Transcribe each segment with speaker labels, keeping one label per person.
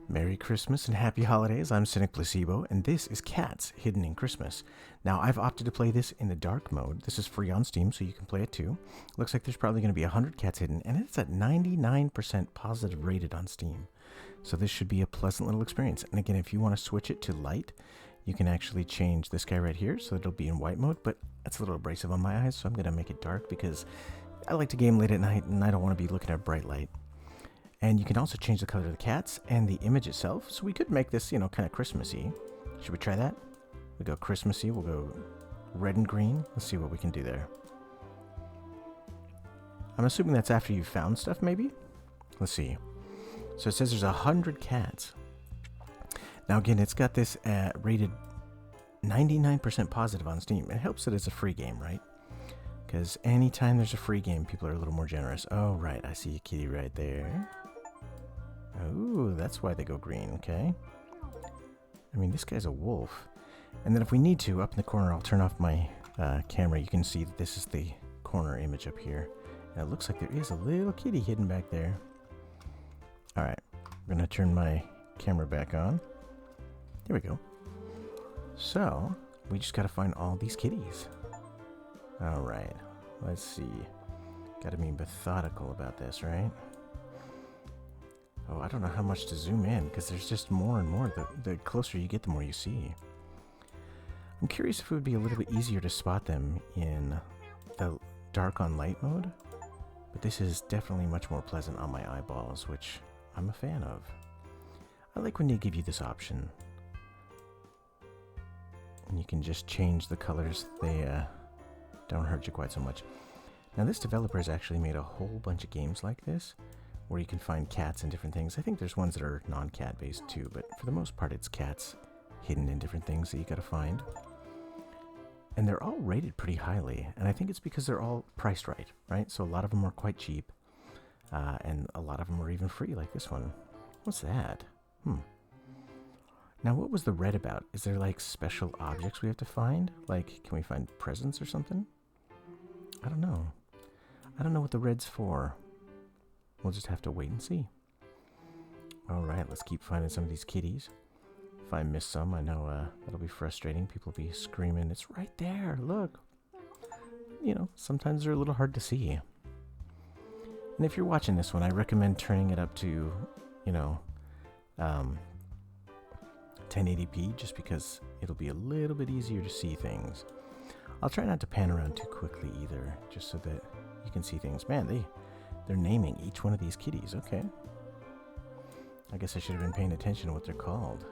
Speaker 1: Merry Christmas and Happy Holidays. I'm Cynic Placebo, and this is Cats Hidden in Christmas. Now, I've opted to play this in the dark mode. This is free on Steam, so you can play it too. Looks like there's probably going to be 100 cats hidden, and it's at 99% positive rated on Steam. So this should be a pleasant little experience. And again, if you want to switch it to light, you can actually change this guy right here, so it'll be in white mode, but that's a little abrasive on my eyes, so I'm going to make it dark because I like to game late at night, and I don't want to be looking at bright light. And you can also change the color of the cats and the image itself. So we could make this, kind of Christmassy. Should we try that? We go Christmassy. We'll go red and green. Let's see what we can do there. I'm assuming that's after you've found stuff, maybe? Let's see. So it says there's 100 cats. Now, again, it's got this rated 99% positive on Steam. It helps that it's a free game, right? Because anytime there's a free game, people are a little more generous. Oh, right. I see a kitty right there. Oh, that's why they go green, okay? I mean, this guy's a wolf. And then if we need to, up in the corner, I'll turn off my camera. You can see that this is the corner image up here. And it looks like there is a little kitty hidden back there. Alright, I'm going to turn my camera back on. There we go. So, we just got to find all these kitties. Alright, let's see. Got to be methodical about this, right? Oh, I don't know how much to zoom in, because there's just more and more. The closer you get, the more you see. I'm curious if it would be a little bit easier to spot them in the dark on light mode. But this is definitely much more pleasant on my eyeballs, which I'm a fan of. I like when they give you this option. And you can just change the colors. They don't hurt you quite so much. Now, this developer has actually made a whole bunch of games like this, where you can find cats and different things. I think there's ones that are non-cat based too, but for the most part it's cats hidden in different things that you gotta find. And they're all rated pretty highly, and I think it's because they're all priced right? So a lot of them are quite cheap, and a lot of them are even free, like this one. What's that? Now, what was the red about? Is there like special objects we have to find? Like, can we find presents or something? I don't know. I don't know what the red's for. We'll just have to wait and see. Alright, let's keep finding some of these kitties. If I miss some, I know that'll be frustrating. People will be screaming, "It's right there, look!" Sometimes they're a little hard to see. And if you're watching this one, I recommend turning it up to, 1080p, just because it'll be a little bit easier to see things. I'll try not to pan around too quickly either, just so that you can see things. Man, they're naming each one of these kitties. Okay. I guess I should have been paying attention to what they're called.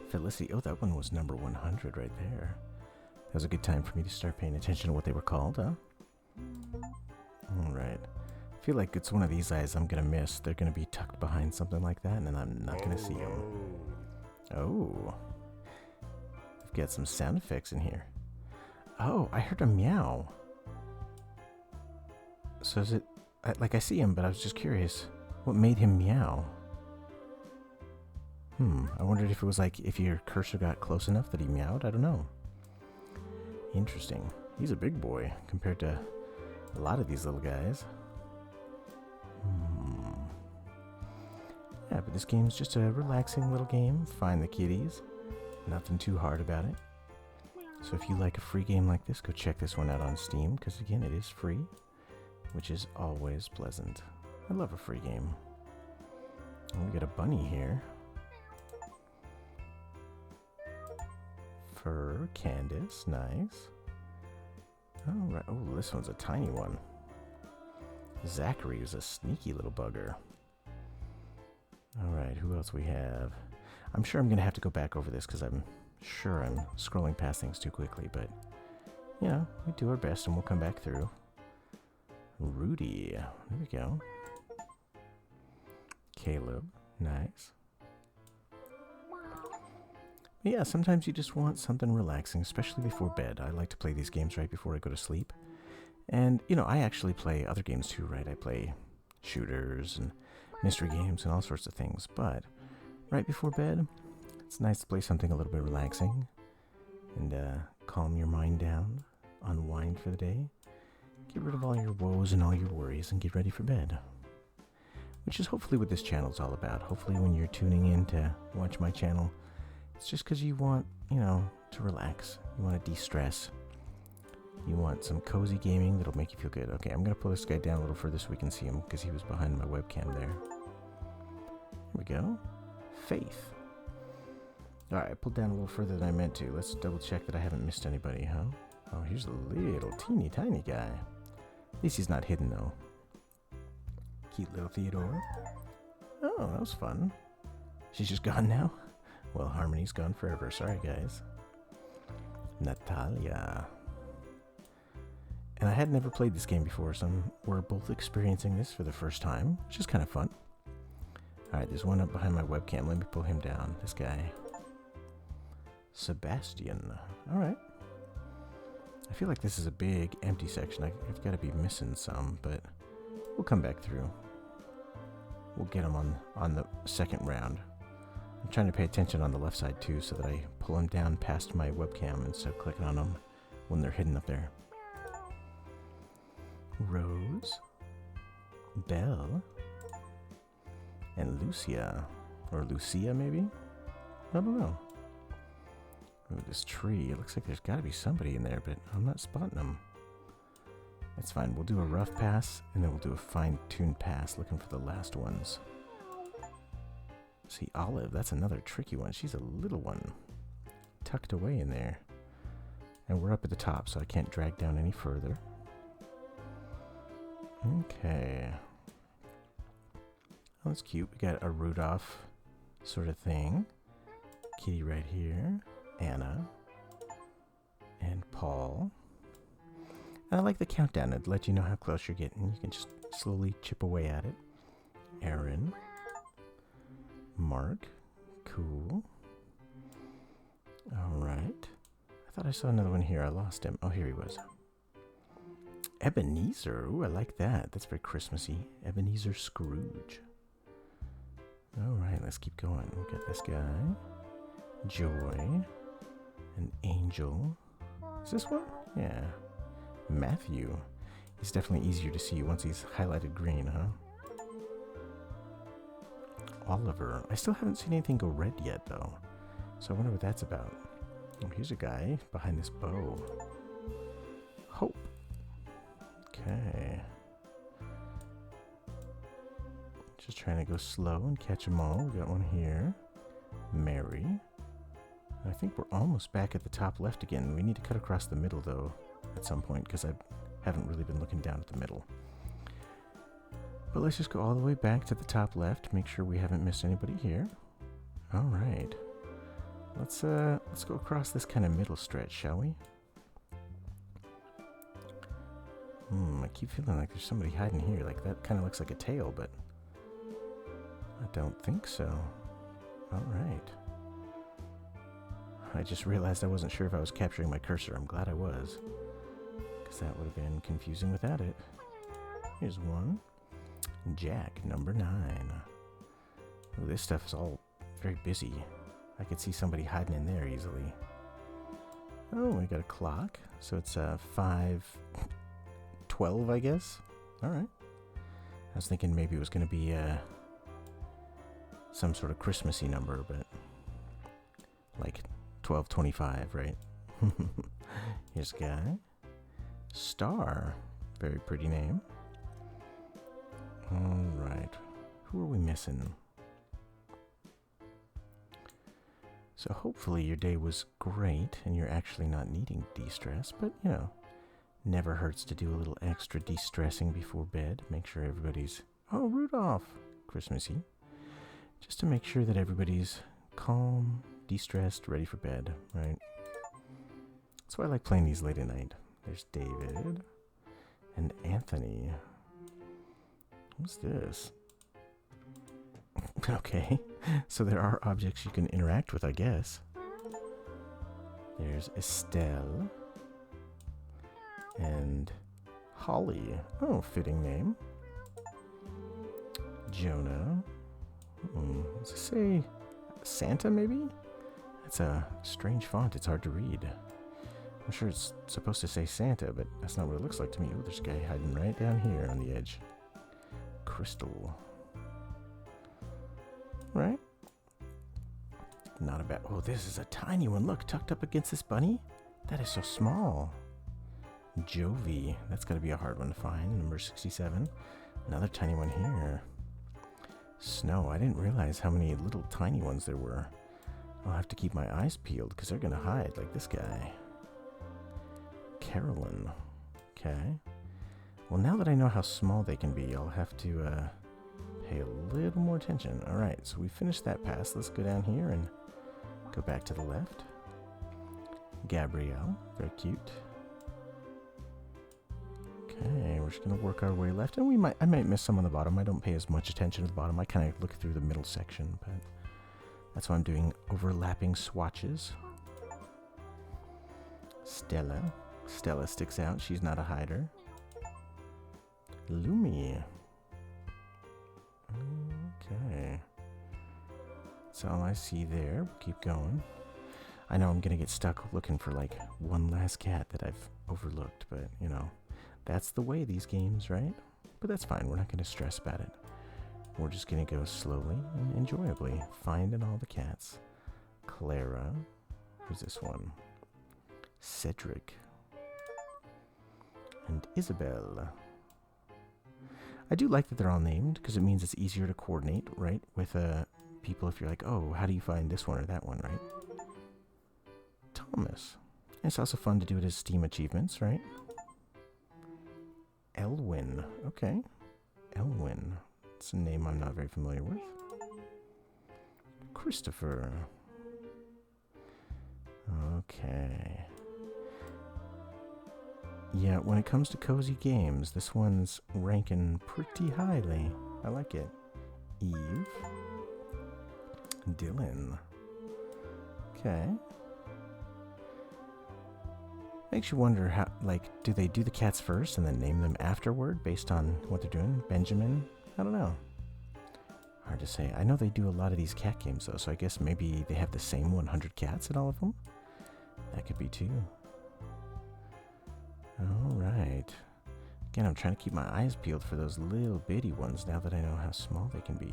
Speaker 1: Felicity. Oh, that one was number 100 right there. That was a good time for me to start paying attention to what they were called, huh? Alright. I feel like it's one of these eyes I'm going to miss. They're going to be tucked behind something like that, and then I'm not going to see them. Oh. I've got some sound effects in here. Oh, I heard a meow. So is it... I see him, but I was just curious. What made him meow? I wondered if it was like if your cursor got close enough that he meowed. I don't know. Interesting. He's a big boy compared to a lot of these little guys. Yeah, but this game's just a relaxing little game. Find the kitties. Nothing too hard about it. So if you like a free game like this, go check this one out on Steam, because again, it is free, which is always pleasant. I love a free game. And we got a bunny here. For Candace, nice. Alright, oh, this one's a tiny one. Zachary is a sneaky little bugger. Alright, who else we have? I'm sure I'm going to have to go back over this because I'm sure I'm scrolling past things too quickly, but, we do our best and we'll come back through. Rudy, there we go. Caleb, nice. But yeah, sometimes you just want something relaxing, especially before bed. I like to play these games right before I go to sleep. And, I actually play other games too, right? I play shooters and mystery games and all sorts of things. But right before bed, it's nice to play something a little bit relaxing and calm your mind down, unwind for the day. Get rid of all your woes and all your worries and get ready for bed. which is hopefully what this channel is all about. Hopefully when you're tuning in to watch my channel, it's just because you want, to relax. You want to de-stress. You want some cozy gaming that'll make you feel good. Okay, I'm going to pull this guy down a little further so we can see him because he was behind my webcam there. Here we go. Faith. Alright, I pulled down a little further than I meant to. Let's double check that I haven't missed anybody, huh? Oh, here's a little teeny tiny guy. At least he's not hidden, though. Cute little Theodore. Oh, that was fun. She's just gone now? Well, Harmony's gone forever. Sorry, guys. Natalia. And I had never played this game before, so we're both experiencing this for the first time, which is kind of fun. Alright, there's one up behind my webcam. Let me pull him down. This guy. Sebastian. Alright. I feel like this is a big empty section. I've got to be missing some, but we'll come back through. We'll get them on the second round. I'm trying to pay attention on the left side too, so that I pull them down past my webcam instead of clicking on them when they're hidden up there. Rose, Belle, and Lucia. Or Lucia, maybe? I don't know. Ooh, this tree. It looks like there's got to be somebody in there, but I'm not spotting them. That's fine. We'll do a rough pass, and then we'll do a fine-tuned pass, looking for the last ones. See, Olive. That's another tricky one. She's a little one. Tucked away in there. And we're up at the top, so I can't drag down any further. Okay. Oh, that's cute. We got a Rudolph sort of thing. Kitty right here. Anna. And Paul. And I like the countdown. It'll let you know how close you're getting. You can just slowly chip away at it. Aaron. Mark. Cool. Alright. I thought I saw another one here. I lost him. Oh, here he was. Ebenezer. Ooh, I like that. That's very Christmassy. Ebenezer Scrooge. Alright, let's keep going. We got this guy. Joy. An Angel. Is this one? Yeah. Matthew. He's definitely easier to see once he's highlighted green, huh? Oliver. I still haven't seen anything go red yet, though. So I wonder what that's about. Oh, here's a guy behind this bow. Hope. Okay. Just trying to go slow and catch them all. We got one here. Mary. I think we're almost back at the top left again. We need to cut across the middle, though, at some point, because I haven't really been looking down at the middle. But let's just go all the way back to the top left. Make sure we haven't missed anybody here. All right. Let's go across this kind of middle stretch, shall we? I keep feeling like there's somebody hiding here. Like, that kind of looks like a tail, but I don't think so. All right. I just realized I wasn't sure if I was capturing my cursor. I'm glad I was, because that would have been confusing without it. Here's one. Jack, number 9. Ooh, this stuff is all very busy. I could see somebody hiding in there easily. Oh, we got a clock. So it's 5:12, I guess. All right. I was thinking maybe it was going to be some sort of Christmassy number, but like 12:25, right? Here's a guy. Star. Very pretty name. All right. Who are we missing? So hopefully your day was great and you're actually not needing de-stress, but never hurts to do a little extra de-stressing before bed. Make sure everybody's, oh, Rudolph, Christmassy. Just to make sure that everybody's calm, de-stressed, ready for bed, right? That's why I like playing these late at night. There's David and Anthony. What's this? Okay, so there are objects you can interact with, I guess. There's Estelle. And Holly. Oh, fitting name. Jonah. Does it say Santa, maybe? That's a strange font. It's hard to read. I'm sure it's supposed to say Santa, but that's not what it looks like to me. Oh, there's a guy hiding right down here on the edge. Crystal. Not a bad... Oh, this is a tiny one. Look, tucked up against this bunny. That is so small. Jovi. That's got to be a hard one to find. Number 67. Another tiny one here. Snow. I didn't realize how many little tiny ones there were. I'll have to keep my eyes peeled because they're going to hide like this guy. Carolyn. Okay. Well, now that I know how small they can be, I'll have to pay a little more attention. Alright, so we finished that pass. Let's go down here and go back to the left. Gabrielle. Very cute. Okay, we're just going to work our way left. And I might miss some on the bottom. I don't pay as much attention to the bottom. I kind of look through the middle section, but that's why I'm doing overlapping swatches. Stella. Stella sticks out. She's not a hider. Lumi. Okay. That's all I see there. We'll keep going. I know I'm going to get stuck looking for like one last cat that I've overlooked, but you know, that's the way these games, right? But that's fine. We're not going to stress about it. We're just going to go slowly and enjoyably, finding all the cats. Clara. Who's this one? Cedric. And Isabel. I do like that they're all named because it means it's easier to coordinate, right? With people if you're like, oh, how do you find this one or that one, right? Thomas. And it's also fun to do it as Steam achievements, right? Elwin. Okay. Elwin. It's a name I'm not very familiar with. Christopher. Okay. Yeah, when it comes to cozy games, this one's ranking pretty highly. I like it. Eve. Dylan. Okay. Makes you wonder how, like, do they do the cats first and then name them afterward based on what they're doing? Benjamin? I don't know. Hard to say. I know they do a lot of these cat games, though, so I guess maybe they have the same 100 cats in all of them? That could be, too. Alright. Again, I'm trying to keep my eyes peeled for those little bitty ones now that I know how small they can be.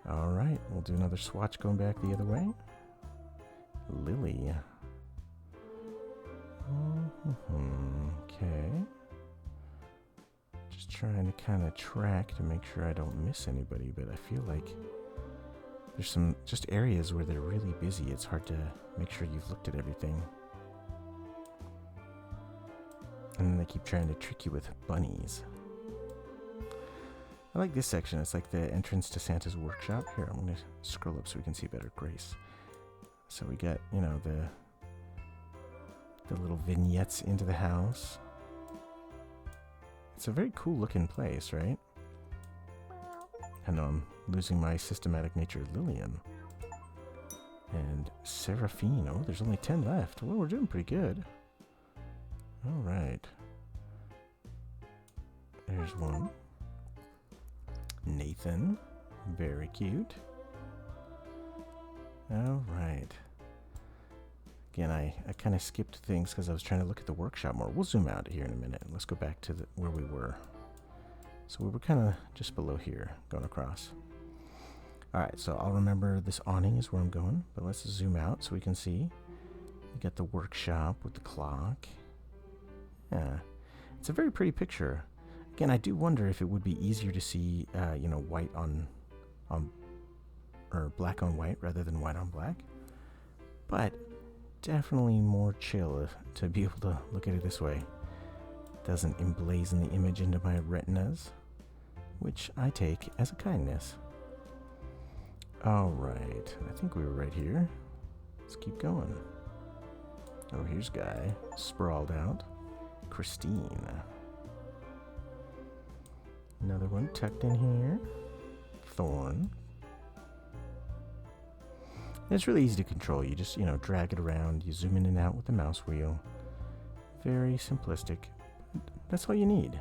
Speaker 1: Alright, we'll do another swatch going back the other way. Lily. Okay. Just trying to kind of track to make sure I don't miss anybody, but I feel like there's some just areas where they're really busy. It's hard to make sure you've looked at everything. And then they keep trying to trick you with bunnies. I like this section. It's like the entrance to Santa's workshop. Here, I'm going to scroll up so we can see better. Grace. So we got, you know, the little vignettes into the house. It's a very cool looking place, right? I know I'm losing my systematic nature. Lillian. And Seraphine. Oh, there's only 10 left. Well, we're doing pretty good. Alright. There's one. Nathan. Very cute. Alright. Again, I kind of skipped things because I was trying to look at the workshop more. We'll zoom out here in a minute. Let's go back to where we were. So we were kind of just below here, going across. Alright, so I'll remember this awning is where I'm going, but let's zoom out so we can see. We got the workshop with the clock. Yeah, it's a very pretty picture. Again, I do wonder if it would be easier to see, you know, white on, or black on white rather than white on black. But definitely more chill to be able to look at it this way. Doesn't emblazon the image into my retinas, which I take as a kindness. Alright, I think we were right here. Let's keep going. Oh, here's Guy, sprawled out. Christine. Another one tucked in here. Thorn. And it's really easy to control. You just, you know, drag it around. You zoom in and out with the mouse wheel. Very simplistic. That's all you need.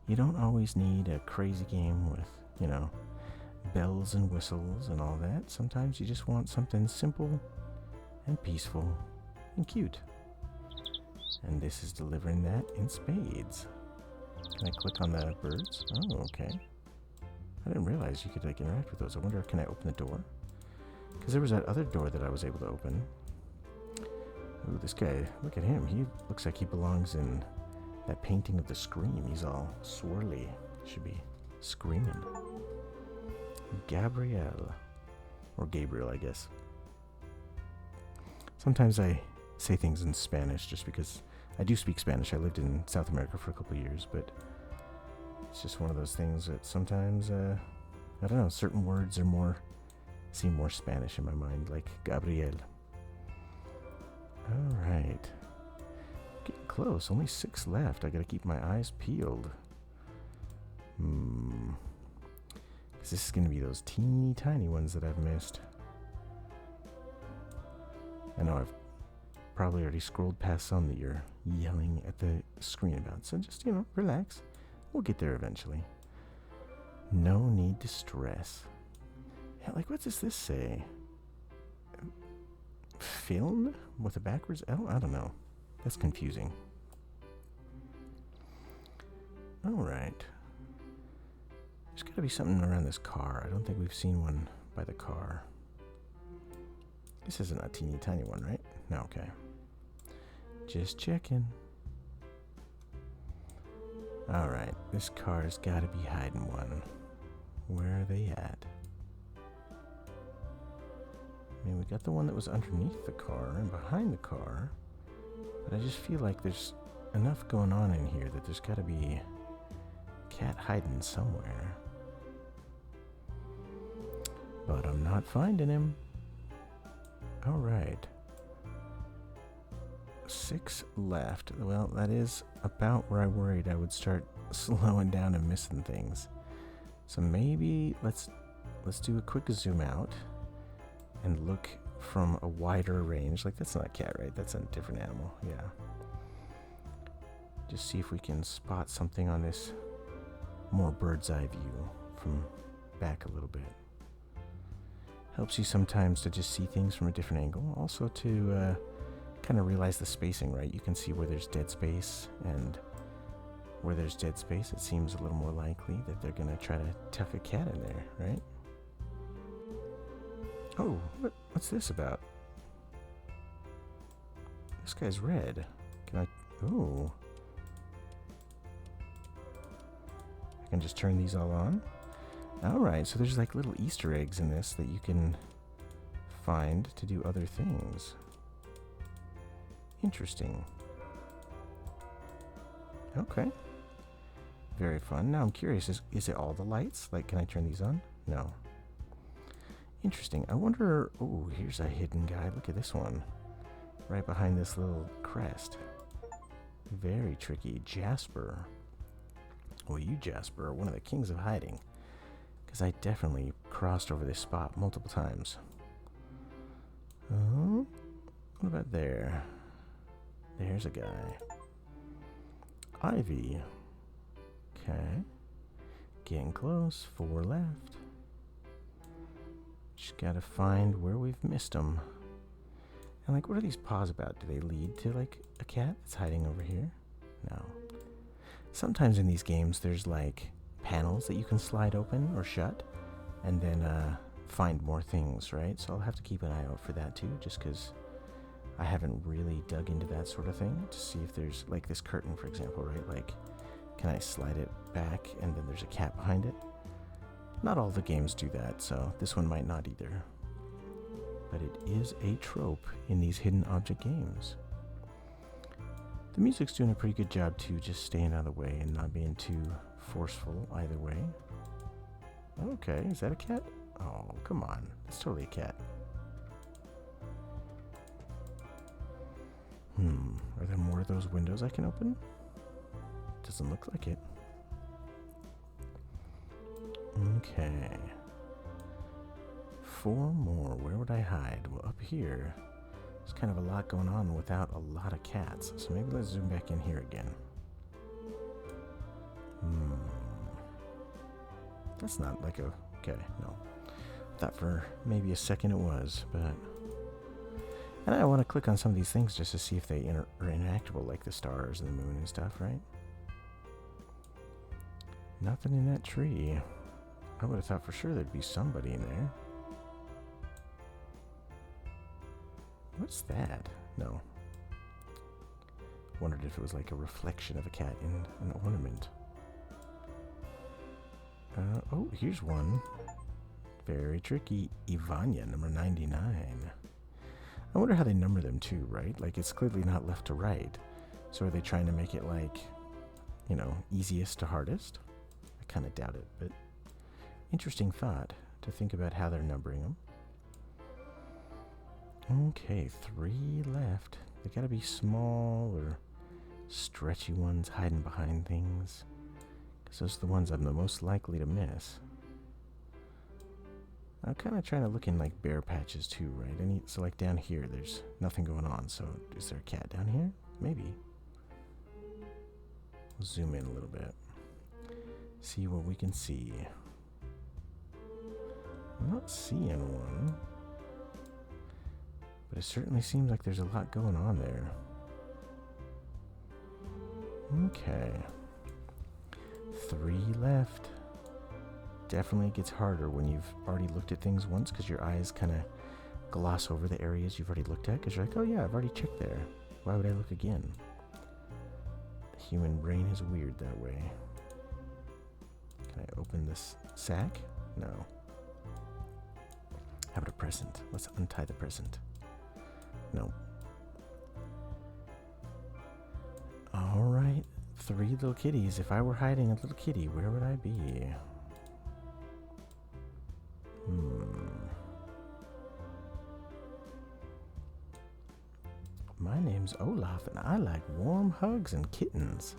Speaker 1: You don't always need a crazy game with, you know, bells and whistles and all that. Sometimes you just want something simple and peaceful and cute. And this is delivering that in spades. Can I click on the birds? Oh, okay. I didn't realize you could like interact with those. I wonder, can I open the door? Because there was that other door that I was able to open. Ooh, this guy, look at him. He looks like he belongs in that painting of the Scream. He's all swirly. Should be screaming. Gabrielle. Or Gabriel, I guess. Sometimes I say things in Spanish just because I do speak Spanish. I lived in South America for a couple of years, but it's just one of those things that sometimes, I don't know, certain words seem more Spanish in my mind, like Gabriel. Alright. Getting close. Only 6 left. I gotta keep my eyes peeled. Because this is gonna be those teeny tiny ones that I've missed. I know I've probably already scrolled past some that you're yelling at the screen about. So just, relax. We'll get there eventually. No need to stress. Yeah, like, what does this say? Film with a backwards L? I don't know. That's confusing. Alright. There's got to be something around this car. I don't think we've seen one by the car. This isn't a teeny tiny one, right? No, okay. Just checking. Alright, this car's got to be hiding one. Where are they at? I mean, we got the one that was underneath the car and behind the car, but I just feel like there's enough going on in here that there's got to be a cat hiding somewhere. But I'm not finding him. Alright. 6 left. Well, that is about where I worried I would start slowing down and missing things. So maybe let's do a quick zoom out and look from a wider range. Like, that's not a cat, right? That's a different animal. Yeah. Just see if we can spot something on this more bird's eye view from back a little bit. Helps you sometimes to just see things from a different angle. Also to kind of realize the spacing, right? You can see where there's dead space, and where there's dead space, it seems a little more likely that they're going to try to tuck a cat in there, right? Oh, what's this about? This guy's red. Can I... Ooh. I can just turn these all on? Alright, so there's like little Easter eggs in this that you can find to do other things. Interesting. Okay. Very fun. Now I'm curious, is it all the lights? Like, can I turn these on? No. Interesting. I wonder... Oh, here's a hidden guy. Look at this one. Right behind this little crest. Very tricky. Jasper. Well, you, Jasper, are one of the kings of hiding. Because I definitely crossed over this spot multiple times. Oh, what about there? There's a guy. Ivy. Okay. Getting close. 4 left. Just gotta find where we've missed them. And like, what are these paws about? Do they lead to like a cat that's hiding over here? No. Sometimes in these games there's like panels that you can slide open or shut and then find more things, right? So I'll have to keep an eye out for that too, just because I haven't really dug into that sort of thing to see if there's like this curtain, for example, right? Like, can I slide it back and then there's a cat behind it? Not all the games do that, so this one might not either. But it is a trope in these hidden object games. The music's doing a pretty good job too, just staying out of the way and not being too forceful either way. Okay, is that a cat? Oh, come on. It's totally a cat. Are there more of those windows I can open? Doesn't look like it. Okay. 4 more. Where would I hide? Well, up here, there's kind of a lot going on without a lot of cats. So maybe let's zoom back in here again. That's not like a... Okay, no. Thought for maybe a second it was, but... And I want to click on some of these things just to see if they are interactable, like the stars and the moon and stuff, right? Nothing in that tree. I would have thought for sure there'd be somebody in there. What's that? No. Wondered if it was like a reflection of a cat in an ornament. Oh, here's one. Very tricky. Ivania, number 99. I wonder how they number them too, right? Like, it's clearly not left to right. So are they trying to make it like, you know, easiest to hardest? I kind of doubt it, but interesting thought to think about how they're numbering them. Okay, 3 left. They gotta be small or stretchy ones hiding behind things, because those are the ones I'm the most likely to miss. I'm kind of trying to look in like bare patches too, right? So like down here, there's nothing going on. So is there a cat down here? Maybe. We'll zoom in a little bit. See what we can see. I'm not seeing one, but it certainly seems like there's a lot going on there. Okay. 3 left. Definitely gets harder when you've already looked at things once, because your eyes kind of gloss over the areas you've already looked at, because you're like, oh yeah, I've already checked there. Why would I look again? The human brain is weird that way. Can I open this sack? No. How about a present? Let's untie the present. No. Alright, 3 little kitties. If I were hiding a little kitty, where would I be? My name's Olaf, and I like warm hugs and kittens.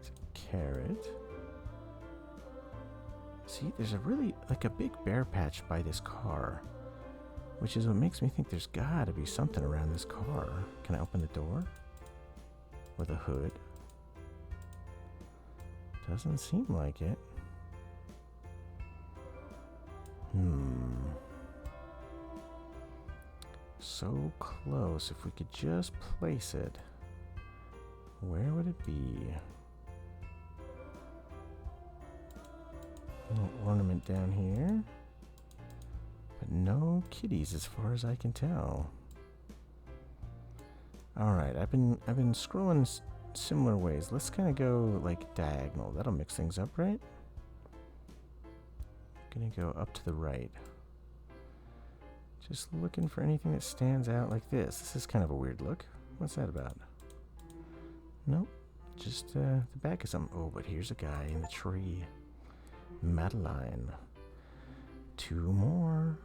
Speaker 1: It's a carrot. See, there's a really, like a big bare patch by this car, which is what makes me think there's gotta be something around this car. Can I open the door? Or the hood? Doesn't seem like it. So close. If we could just place it, where would it be? A little ornament down here, but no kitties as far as I can tell. All right, I've been scrolling similar ways. Let's kind of go like diagonal. That'll mix things up, right? Gonna go up to the right. Just looking for anything that stands out like this. This is kind of a weird look. What's that about? Nope. Just the back of something. Oh, but here's a guy in the tree. Madeline. 2 more.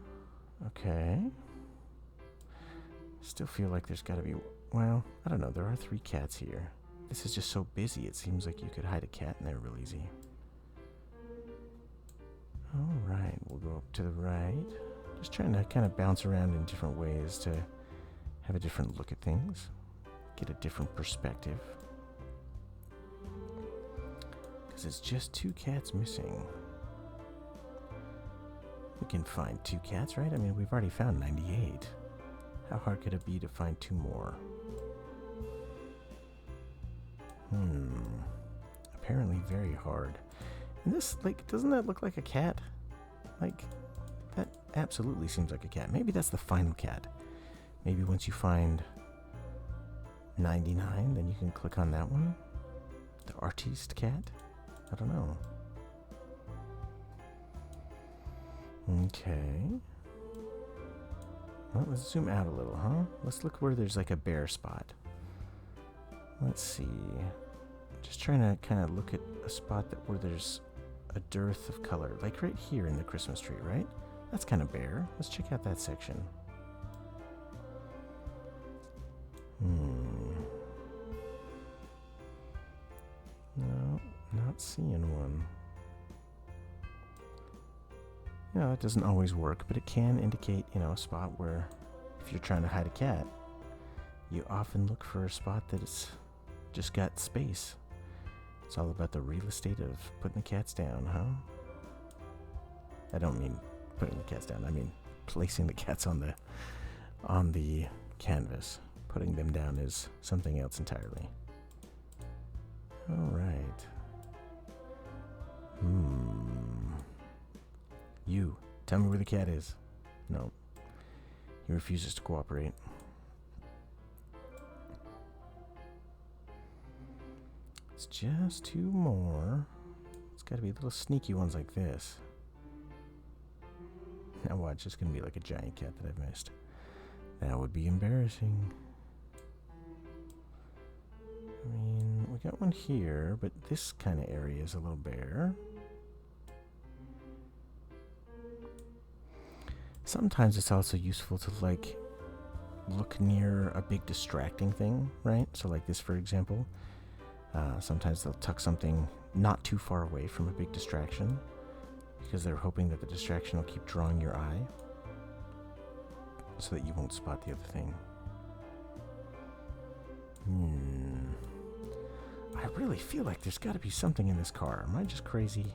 Speaker 1: Okay. Still feel like there's got to be... Well, I don't know. There are 3 cats here. This is just so busy. It seems like you could hide a cat in there real easy. Alright, we'll go up to the right. Just trying to kind of bounce around in different ways to have a different look at things. Get a different perspective. Because it's just 2 cats missing. We can find 2 cats, right? I mean, we've already found 98. How hard could it be to find 2 more? Apparently very hard. And this, like, doesn't that look like a cat? Like, that absolutely seems like a cat. Maybe that's the final cat. Maybe once you find 99, then you can click on that one. The artiste cat? I don't know. Okay. Well, let's zoom out a little, huh? Let's look where there's like a bare spot. Let's see. Just trying to kind of look at a spot where there's a dearth of color. Like right here in the Christmas tree, right? That's kind of bare. Let's check out that section. No, not seeing one. You know, it doesn't always work, but it can indicate, you know, a spot where if you're trying to hide a cat, you often look for a spot that's just got space. It's all about the real estate of putting the cats down, huh? I don't mean putting the cats down. I mean placing the cats on the canvas. Putting them down is something else entirely. All right. You, tell me where the cat is. No. He refuses to cooperate. It's just 2 more. It's got to be little sneaky ones like this. Now watch, it's going to be like a giant cat that I've missed. That would be embarrassing. I mean, we got one here, but this kind of area is a little bare. Sometimes it's also useful to, like, look near a big distracting thing, right? So like this, for example. Sometimes they'll tuck something not too far away from a big distraction because they're hoping that the distraction will keep drawing your eye so that you won't spot the other thing. I really feel like there's got to be something in this car. Am I just crazy?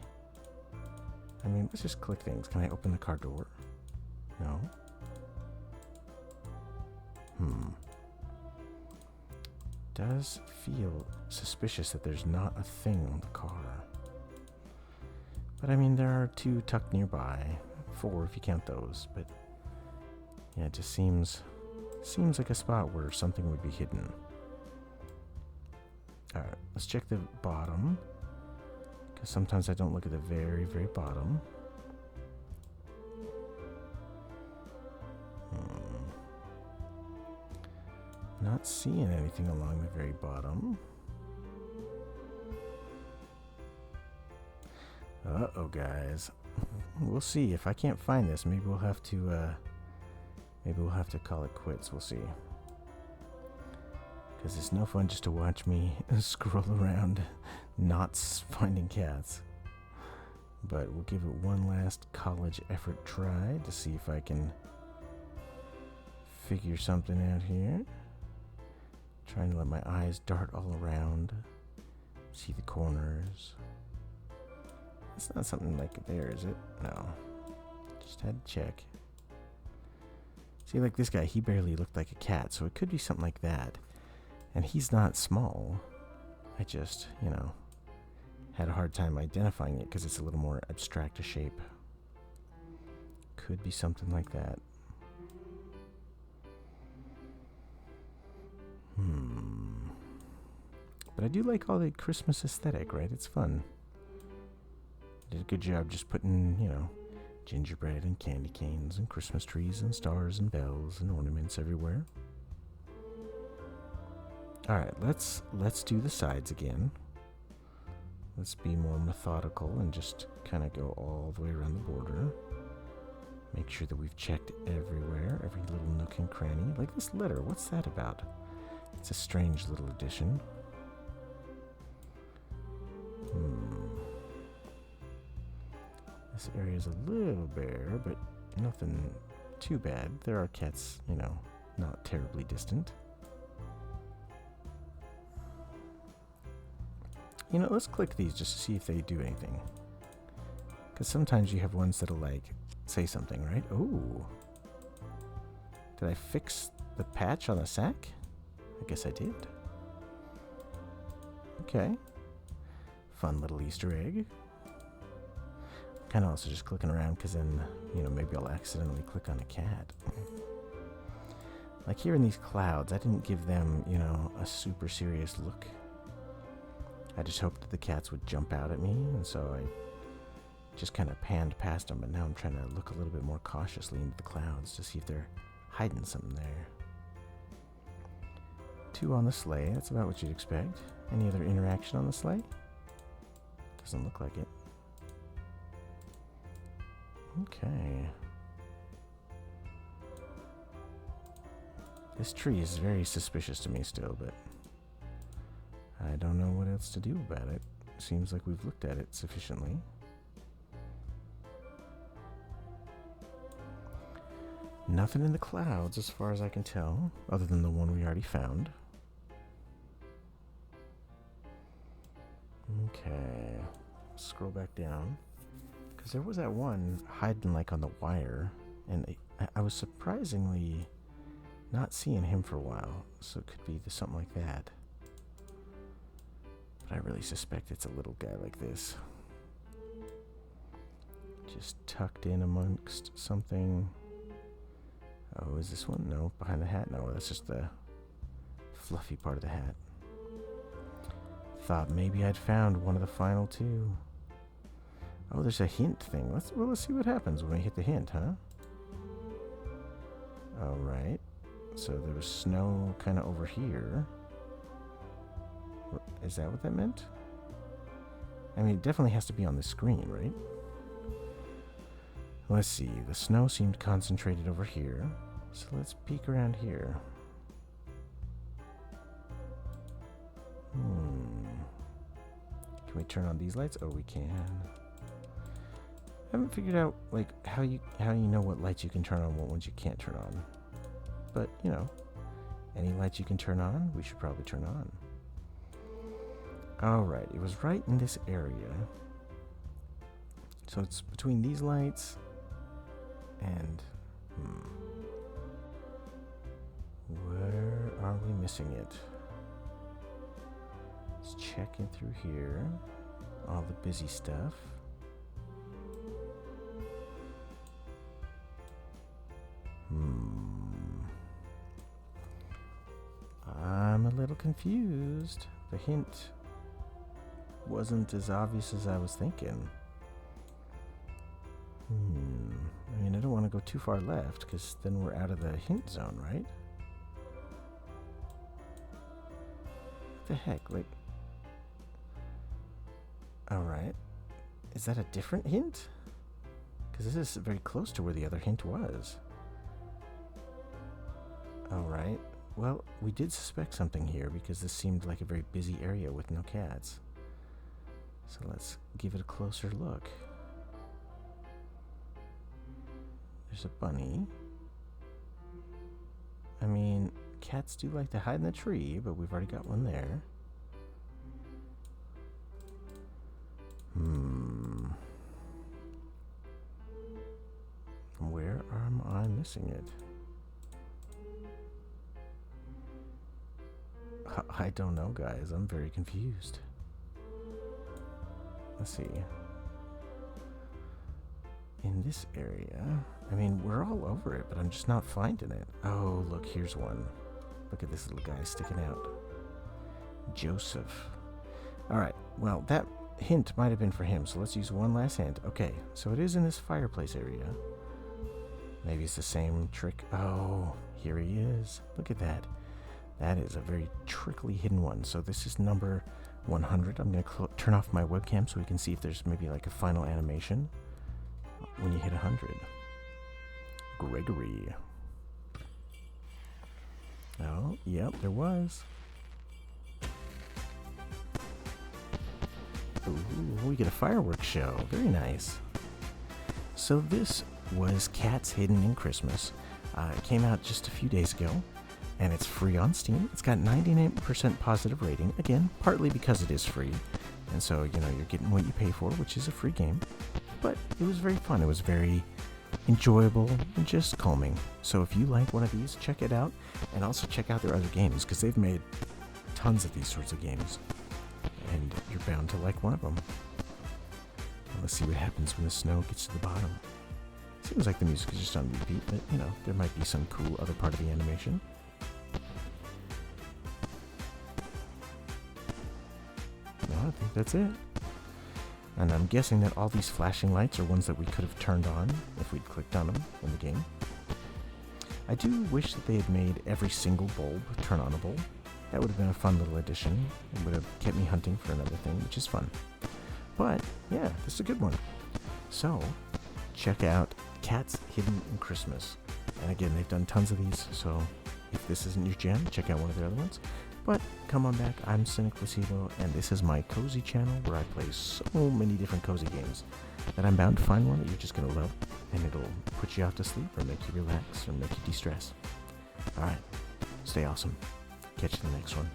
Speaker 1: I mean, let's just click things. Can I open the car door? No. Does feel suspicious that there's not a thing on the car. But I mean, there are 2 tucked nearby. 4 if you count those, but yeah, it just seems like a spot where something would be hidden. Alright, let's check the bottom, because sometimes I don't look at the very, very bottom. Not seeing anything along the very bottom. Uh-oh, guys. We'll see. If I can't find this, maybe we'll have to call it quits. We'll see. Because it's no fun just to watch me scroll around not finding cats. But we'll give it one last college effort try to see if I can figure something out here. Trying to let my eyes dart all around. See the corners. It's not something like there, is it? No. Just had to check. See, like this guy, he barely looked like a cat, so it could be something like that. And he's not small. I just, had a hard time identifying it because it's a little more abstract a shape. Could be something like that. But I do like all the Christmas aesthetic, right? It's fun. Did a good job just putting, gingerbread and candy canes and Christmas trees and stars and bells and ornaments everywhere. Alright, let's do the sides again. Let's be more methodical and just kind of go all the way around the border. Make sure that we've checked everywhere, every little nook and cranny. Like this letter, what's that about? It's a strange little addition. This area is a little bare, but nothing too bad. There are cats, not terribly distant. Let's click these just to see if they do anything. Because sometimes you have ones that'll, say something, right? Ooh. Did I fix the patch on the sack? I guess I did. Okay. Fun little Easter egg. Kind of also just clicking around because then, maybe I'll accidentally click on a cat. Like here in these clouds, I didn't give them, a super serious look. I just hoped that the cats would jump out at me, and so I just kind of panned past them, but now I'm trying to look a little bit more cautiously into the clouds to see if they're hiding something there. 2 on the sleigh, that's about what you'd expect. Any other interaction on the sleigh? Doesn't look like it. Okay. This tree is very suspicious to me still, but I don't know what else to do about it. Seems like we've looked at it sufficiently. Nothing in the clouds as far as I can tell, other than the one we already found. Okay. Scroll back down. Because there was that one hiding on the wire, and I was surprisingly not seeing him for a while, so it could be something like that. But I really suspect it's a little guy like this. Just tucked in amongst something. Oh, is this one? No, behind the hat? No, that's just the fluffy part of the hat. Thought maybe I'd found one of the final two. Oh, there's a hint thing. Let's see what happens when we hit the hint, huh? Alright. So there was snow kind of over here. Is that what that meant? I mean, it definitely has to be on the screen, right? Let's see. The snow seemed concentrated over here. So let's peek around here. Can we turn on these lights? Oh, we can. I haven't figured out like how you know what lights you can turn on, what ones you can't turn on. But you know, any lights you can turn on, we should probably turn on. All right, it was right in this area. So it's between these lights and where are we missing it? Let's check in through here. All the busy stuff. I'm a little confused. The hint wasn't as obvious as I was thinking. I mean, I don't want to go too far left because then we're out of the hint zone, right? What the heck? Like, alright. Is that a different hint? Because this is very close to where the other hint was. Alright. Well, we did suspect something here because this seemed like a very busy area with no cats. So let's give it a closer look. There's a bunny. I mean, cats do like to hide in the tree, but we've already got one there. Where am I missing it? I don't know, guys. I'm very confused. Let's see. In this area, I mean, we're all over it, but I'm just not finding it. Oh, look, here's one. Look at this little guy sticking out. Joseph. All right, well, that hint might have been for him, so let's use one last hint. Okay, so it is in this fireplace area. Maybe it's the same trick. Oh, here he is. Look at that. That is a very trickily hidden one. So this is number 100. I'm going to turn off my webcam so we can see if there's maybe like a final animation when you hit 100. Gregory. Oh, yep, there was. Ooh, we get a fireworks show. Very nice. So this was Cats Hidden in Christmas. It came out just a few days ago, and it's free on Steam. It's got 99% positive rating, again, partly because it is free. And so, you know, you're getting what you pay for, which is a free game. But it was very fun. It was very enjoyable and just calming. So if you like one of these, check it out. And also check out their other games, because they've made tons of these sorts of games. And you're bound to like one of them. And let's see what happens when the snow gets to the bottom. Seems like the music is just on repeat, but, you know, there might be some cool other part of the animation. No, I think that's it. And I'm guessing that all these flashing lights are ones that we could have turned on if we'd clicked on them in the game. I do wish that they had made every single bulb turn-onable. That would have been a fun little addition. It would have kept me hunting for another thing, which is fun. But, yeah, this is a good one. So, check out Cats Hidden in Christmas. And again, they've done tons of these, so if this isn't your jam, check out one of their other ones. But come on back, I'm Cynic Placebo, and this is my cozy channel where I play so many different cozy games that I'm bound to find one that you're just going to love, and it'll put you off to sleep or make you relax or make you de-stress. Alright, stay awesome. Catch you in the next one.